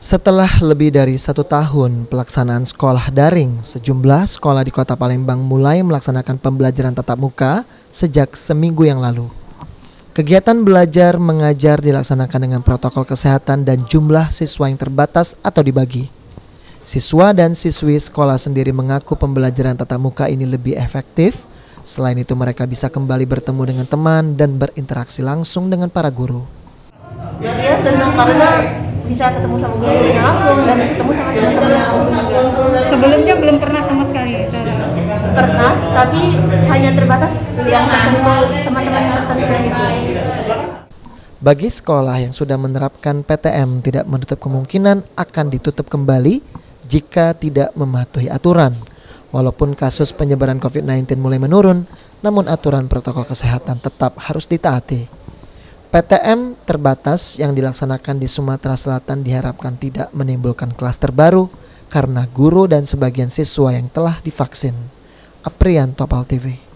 Setelah lebih dari 1 tahun pelaksanaan sekolah daring, sejumlah sekolah di Kota Palembang mulai melaksanakan pembelajaran tatap muka sejak seminggu yang lalu. Kegiatan belajar mengajar dilaksanakan dengan protokol kesehatan dan jumlah siswa yang terbatas atau dibagi. Siswa dan siswi sekolah sendiri mengaku pembelajaran tatap muka ini lebih efektif. Selain itu mereka bisa kembali bertemu dengan teman dan berinteraksi langsung dengan para guru. Dia senang karena bisa ketemu sama gurunya langsung dan ketemu sama teman-temannya langsung juga. Sebelumnya belum pernah sama sekali. Pernah, tapi hanya terbatas yang tertentu, teman-teman tertentu gitu. Bagi sekolah yang sudah menerapkan PTM tidak menutup kemungkinan akan ditutup kembali jika tidak mematuhi aturan. Walaupun kasus penyebaran COVID-19 mulai menurun, namun aturan protokol kesehatan tetap harus ditaati. PTM terbatas yang dilaksanakan di Sumatera Selatan diharapkan tidak menimbulkan klaster baru karena guru dan sebagian siswa yang telah divaksin. Aprianto, PAL TV.